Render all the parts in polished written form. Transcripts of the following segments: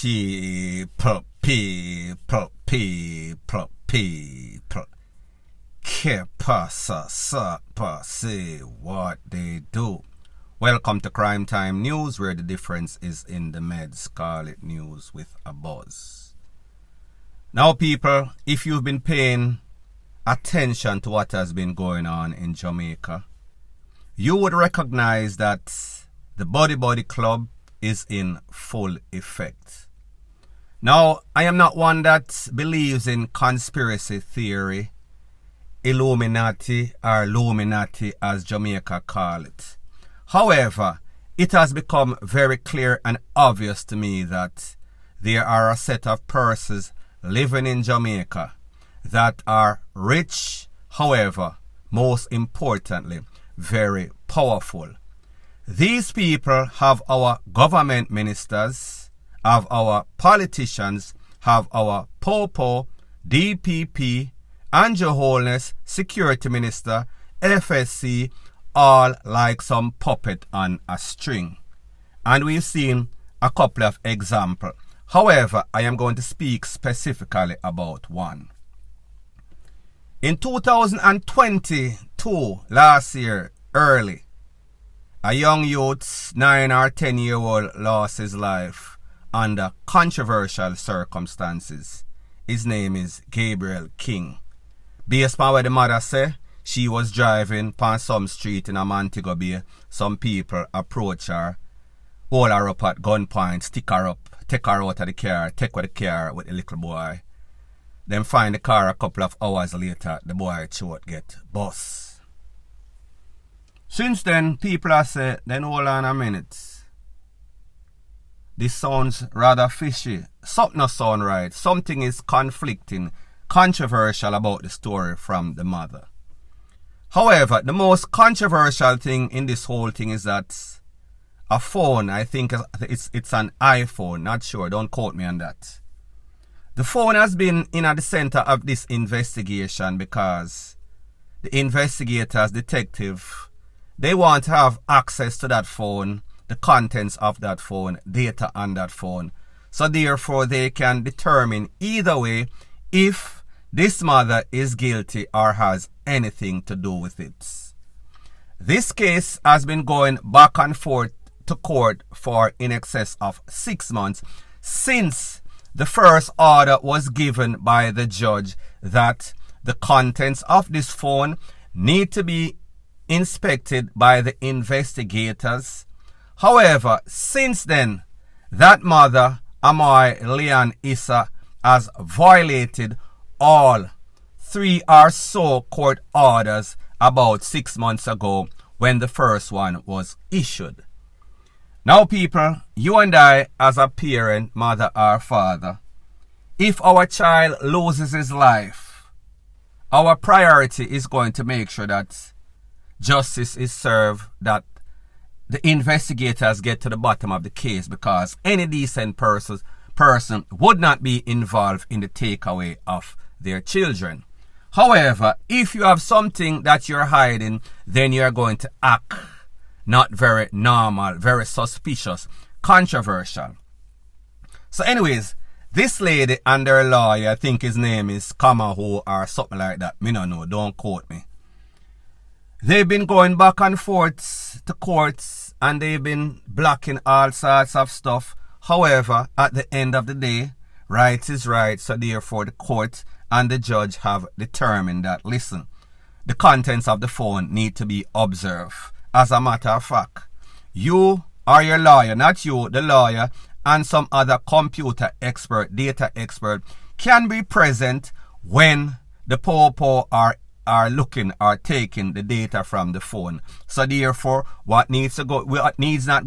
People. Que pasa, sapa, say what they do. Welcome to Crime Time News, where the difference is in the meds. Call it news with a buzz. Now, people, if you've been paying attention to what has been going on in Jamaica, you would recognize that the Body Club is in full effect. Now, I am not one that believes in conspiracy theory, Illuminati or Luminati as Jamaica call it. However, it has become very clear and obvious to me that there are a set of persons living in Jamaica that are rich, however, most importantly, very powerful. These people have our government ministers, have our politicians, have our Popo, DPP, and Your Holiness, Security Minister, FSC, all like some puppet on a string. And we've seen a couple of examples. However, I am going to speak specifically about one. In 2022, last year, early, a young youth, 9 or 10-year-old, lost his life under controversial circumstances. His name is Gabriel King. Based on what the mother said, she was driving on some street in Montego Bay. Some people approach her, hold her up at gunpoint, stick her up, take her out of the car, take with the car with the little boy. Then find the car a couple of hours later, the boy throat get bust. Since then, people have said, then hold on a minute. This sounds rather fishy. Something not sound right. Something is conflicting, controversial about the story from the mother. However, the most controversial thing in this whole thing is that a phone, I think it's an iPhone, not sure, don't quote me on that. The phone has been in at the center of this investigation because the investigators, detective, they want to have access to that phone, the contents of that phone, data on that phone. So therefore they can determine either way if this mother is guilty or has anything to do with it. This case has been going back and forth to court for in excess of 6 months since the first order was given by the judge that the contents of this phone need to be inspected by the investigators. However, since then, that mother, Amoy Leon Issa, has violated all 3 or so court orders about 6 months ago when the first one was issued. Now, people, you and I, as a parent, mother or father, if our child loses his life, our priority is going to make sure that justice is served, that the investigators get to the bottom of the case, because any decent person would not be involved in the takeaway of their children. However, if you have something that you're hiding, then you're going to act not very normal, very suspicious, controversial. So anyways, this lady and her lawyer, I think his name is Kamaho or something like that, me no know, don't quote me. They've been going back and forth to courts and they've been blocking all sorts of stuff. However, at the end of the day, right is right, so therefore the court and the judge have determined that, listen, the contents of the phone need to be observed. As a matter of fact, you or your lawyer, not you, the lawyer, and some other computer expert, data expert, can be present when the popo are looking or taking the data from the phone. So therefore, what needs not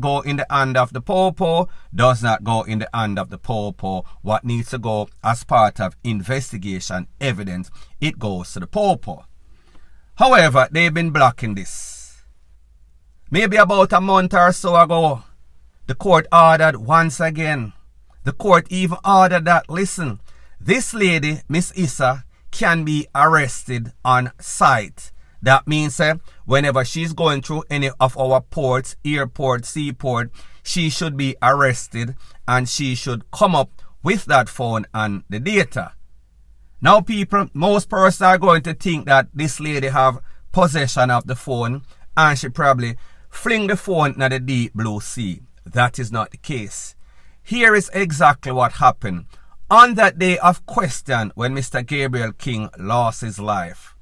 go in the hand of the popo does not go in the hand of the popo. What needs to go as part of investigation evidence, it goes to the popo. However, they've been blocking this. Maybe about a month or so ago, the court ordered once again. The court even ordered that, listen, this lady, Miss Issa, can be arrested on site. That means whenever she's going through any of our ports, airport, seaport, she should be arrested and she should come up with that phone and the data. Now people, most persons are going to think that this lady have possession of the phone and she probably fling the phone into the deep blue sea. That is not the case. Here is exactly what happened on that day of question when Mr. Gabriel King lost his life.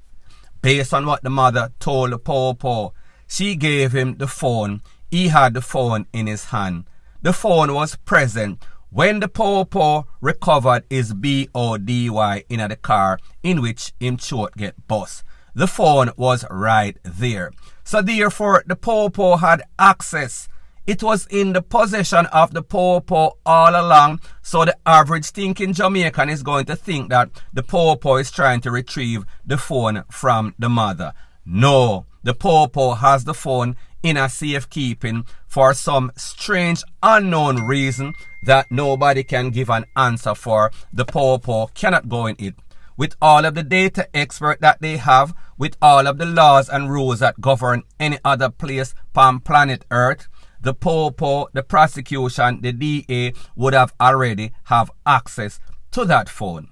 Based on what the mother told the Popo, she gave him the phone. He had the phone in his hand. The phone was present when the Popo recovered his body in the car in which him throat get bust. The phone was right there. So therefore, the Popo had access. It was in the possession of the Popo all along. So the average thinking Jamaican is going to think that the Popo is trying to retrieve the phone from the mother. No, the Popo has the phone in a safekeeping for some strange unknown reason that nobody can give an answer for. The Popo cannot go in it. With all of the data expert that they have, with all of the laws and rules that govern any other place on planet Earth, the Popo, the prosecution, the DA would have already have access to that phone.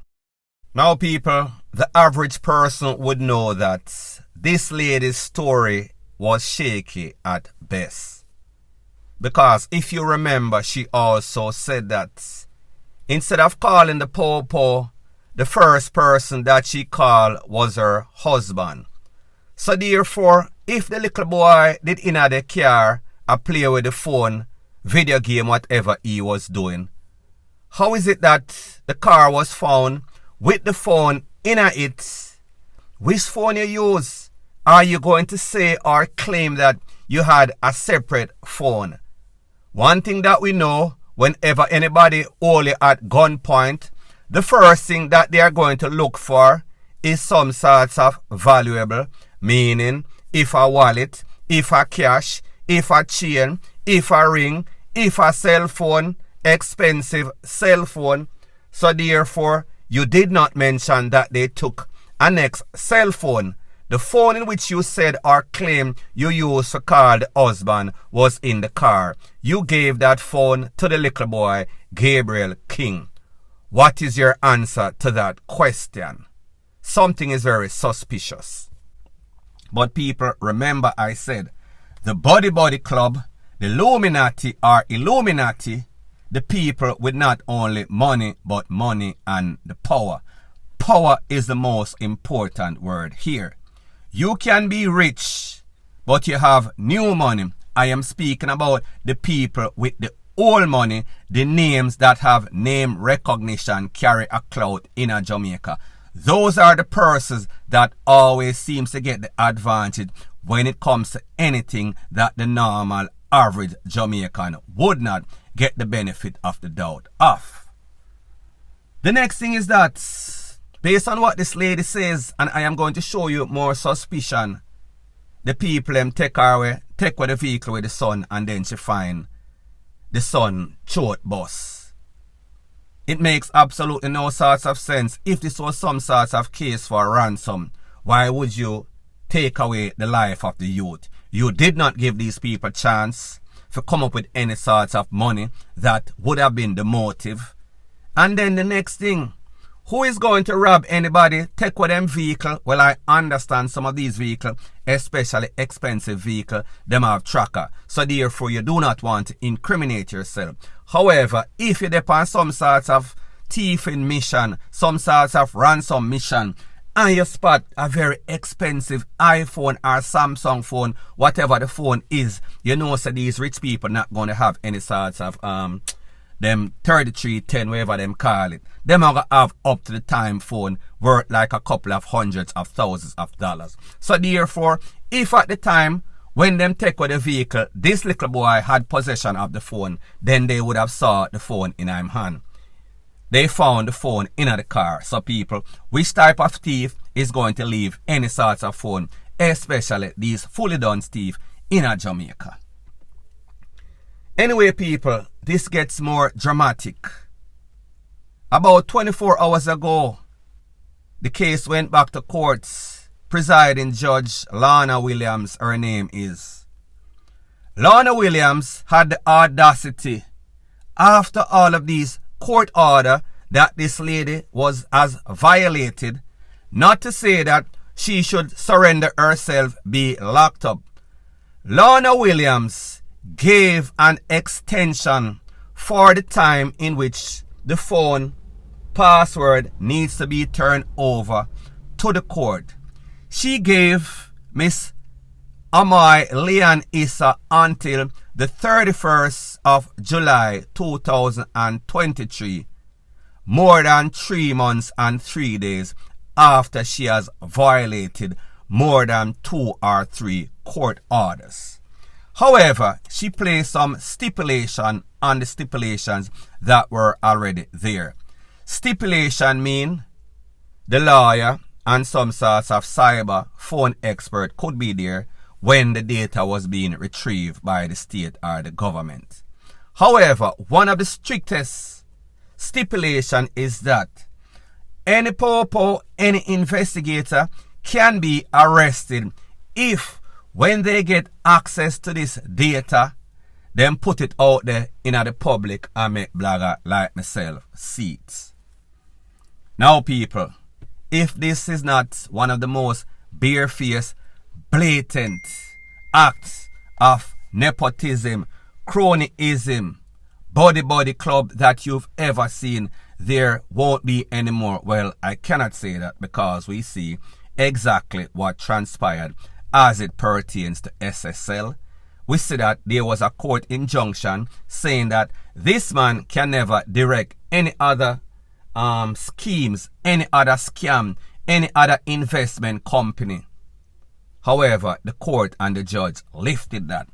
Now people, the average person would know that this lady's story was shaky at best. Because if you remember, she also said that instead of calling the Popo, the first person that she called was her husband. So therefore, if the little boy did in the car play with the phone, video game, whatever he was doing, how is it that the car was found with the phone in it? Which phone you use? Are you going to say or claim that you had a separate phone? One thing that we know, whenever anybody hold you at gunpoint, the first thing that they are going to look for is some sorts of valuable, meaning if a wallet, if a cash, if a chain, if a ring, if a cell phone, expensive cell phone. So therefore, you did not mention that they took a next cell phone. The phone in which you said or claimed you used to call the husband was in the car. You gave that phone to the little boy, Gabriel King. What is your answer to that question? Something is very suspicious. But people, remember I said, the Body Club, the Illuminati or Illuminati, the people with not only money, but money and the power. Power is the most important word here. You can be rich, but you have new money. I am speaking about the people with the old money, the names that have name recognition, carry a clout in a Jamaica. Those are the persons that always seems to get the advantage when it comes to anything that the normal average Jamaican would not get the benefit of the doubt of. The next thing is that, based on what this lady says, and I am going to show you more suspicion, the people take with the vehicle with the son, and then she find the son throat bust. It makes absolutely no sorts of sense. If this was some sort of case for ransom, why would you take away the life of the youth? You did not give these people a chance to come up with any sort of money that would have been the motive. And then the next thing, who is going to rob anybody, take with them vehicle? Well, I understand some of these vehicles, especially expensive vehicle, them have tracker. So therefore, you do not want to incriminate yourself. However, if you depend some sort of thieving mission, some sort of ransom mission, and you spot a very expensive iPhone or Samsung phone, whatever the phone is, you know, so these rich people not going to have any sorts of them 3310, whatever them call it. Them are going to have up to the time phone worth like a couple of hundreds of thousands of dollars. So therefore, if at the time when them take with the vehicle, this little boy had possession of the phone, then they would have saw the phone in his hand. They found the phone in the car. So people, which type of thief is going to leave any sort of phone, especially these fully done thief in a Jamaica? Anyway people, this gets more dramatic. About 24 hours ago, the case went back to courts. Presiding Judge Lana Williams, her name is. Lorna Williams had the audacity, after all of these court order that this lady has violated, not to say that she should surrender herself, be locked up. Lorna Williams gave an extension for the time in which the phone password needs to be turned over to the court. She gave Miss Amai Leon Issa until the 31st of July 2023, more than 3 months and 3 days after she has violated more than 2 or 3 court orders. However, she placed some stipulation on the stipulations that were already there. Stipulation mean the lawyer and some sorts of cyber phone expert could be there when the data was being retrieved by the state or the government. However, one of the strictest stipulation is that any popo, any investigator can be arrested if when they get access to this data, then put it out there in the public and make blogger like myself see it. Now people, if this is not one of the most barefaced, blatant acts of nepotism, cronyism, body club that you've ever seen, there won't be any more. Well, I cannot say that because we see exactly what transpired as it pertains to SSL. We see that there was a court injunction saying that this man can never direct any other schemes, any other scam, any other investment company. However, the court and the judge lifted that.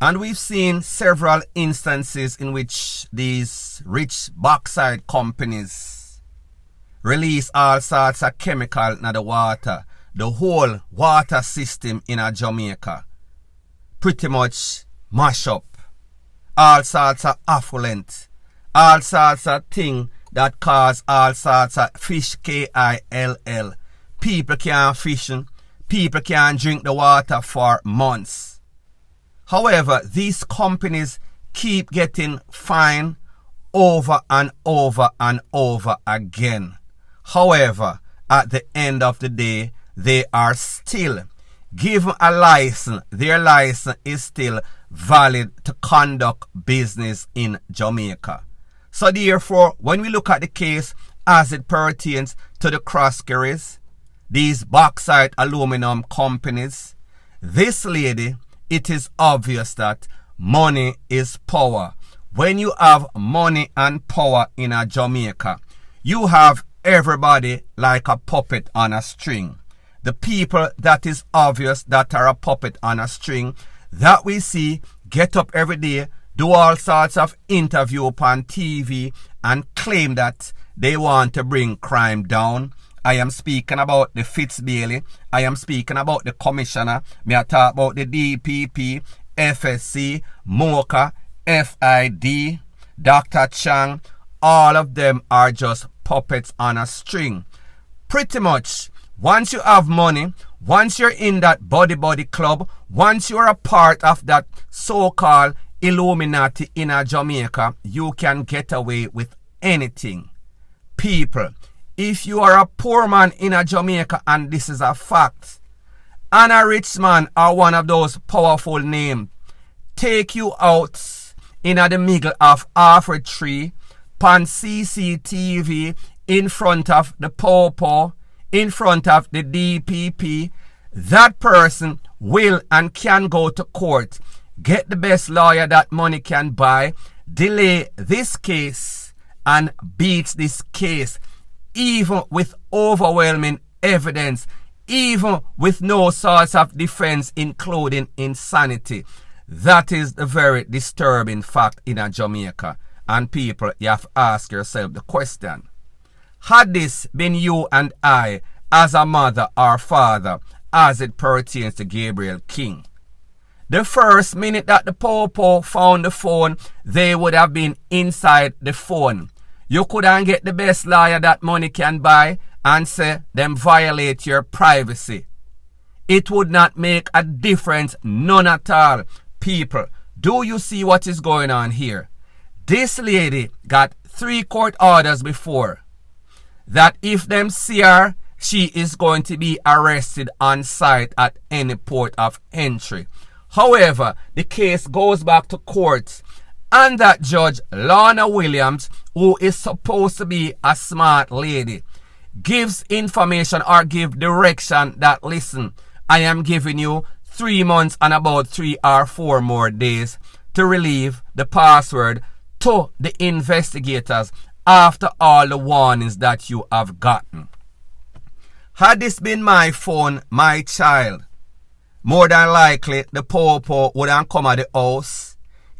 And we've seen several instances in which these rich backside companies release all sorts of chemical in the water. The whole water system in Jamaica pretty much mash up. All sorts of affluent, all sorts of things that cause all sorts of fish KILL. People can't fish, people can't drink the water for months. However, these companies keep getting fined over and over and over again. However, at the end of the day, they are still given a license. Their license is still valid to conduct business in Jamaica. So therefore, when we look at the case as it pertains to the cross-carries, these bauxite aluminum companies, this lady, it is obvious that money is power. When you have money and power in a Jamaica, you have everybody like a puppet on a string. The people that is obvious that are a puppet on a string that we see get up every day, do all sorts of interview upon TV and claim that they want to bring crime down. I am speaking about the Fitzbailey. I am speaking about the commissioner. Me I talk about the DPP, FSC, MOCA, FID, Dr. Chang. All of them are just puppets on a string. Pretty much, once you have money, once you're in that body club, once you're a part of that so-called Illuminati in a Jamaica, you can get away with anything. People, if you are a poor man in a Jamaica, and this is a fact, and a rich man or one of those powerful names take you out in the middle of Alfred Tree, pan CCTV, in front of the Popo, in front of the DPP, that person will and can go to court, get the best lawyer that money can buy, delay this case, and beat this case, even with overwhelming evidence, even with no source of defense, including insanity. That is the very disturbing fact in a Jamaica. And people, you have to ask yourself the question: had this been you and I, as a mother or father, as it pertains to Gabriel King, the first minute that the Popo found the phone, they would have been inside the phone. You couldn't get the best lawyer that money can buy and say them violate your privacy. It would not make a difference, none at all. People, Do you see what is going on here? This lady got 3 court orders before that if them see her, she is going to be arrested on site at any port of entry. However, the case goes back to courts, and that Judge Lorna Williams, who is supposed to be a smart lady, gives information or give direction that, listen, I am giving you 3 months and about 3 or 4 more days to relieve the password to the investigators after all the warnings that you have gotten. Had this been my phone, my child, more than likely the popo would have come at the house,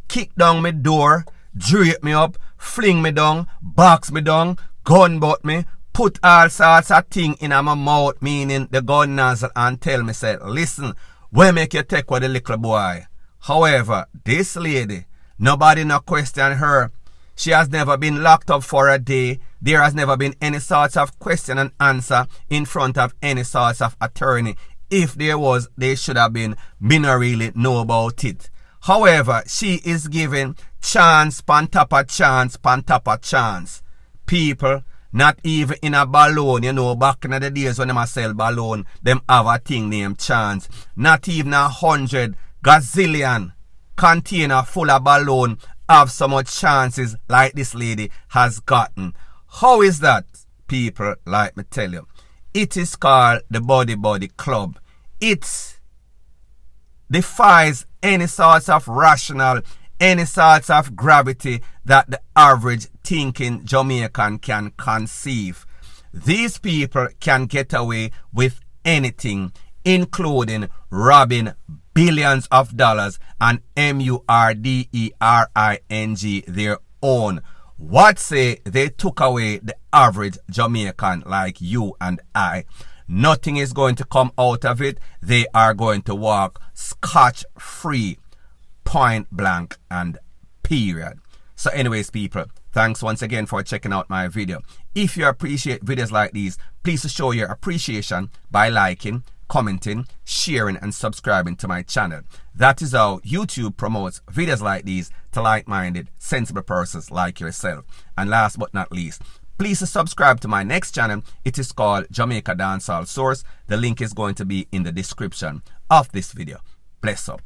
kick down my door, drape me up, fling me down, box me down, gun butt me, put all sorts of things in my mouth, meaning the gun nozzle, and tell me, say, listen, where make you take with the little boy? However, this lady, nobody no question her. She has never been locked up for a day. There has never been any sort of question and answer in front of any sort of attorney. If there was, they should have been. Me not really know about it. However, she is given chance pan top of chance pan top of chance. People, not even in a balloon, you know, back in the days when them sell balloon, them have a thing named chance. Not even 100 gazillion container full of balloon have so much chances like this lady has gotten. How is that, people? Like me tell you, it is called the Body Club. It defies any sort of rational, any sort of gravity that the average thinking Jamaican can conceive. These people can get away with anything, including robbing billions of dollars and murdering their own. What say they took away the average Jamaican like you and I? Nothing is going to come out of it. They are going to walk scotch-free, point blank and period. So anyways, people, thanks once again for checking out my video. If you appreciate videos like these, please show your appreciation by liking, commenting, sharing, and subscribing to my channel. That is how YouTube promotes videos like these to like-minded, sensible persons like yourself. And last but not least, please subscribe to my next channel. It is called Jamaica Dancehall Source. The link is going to be in the description of this video. Bless up.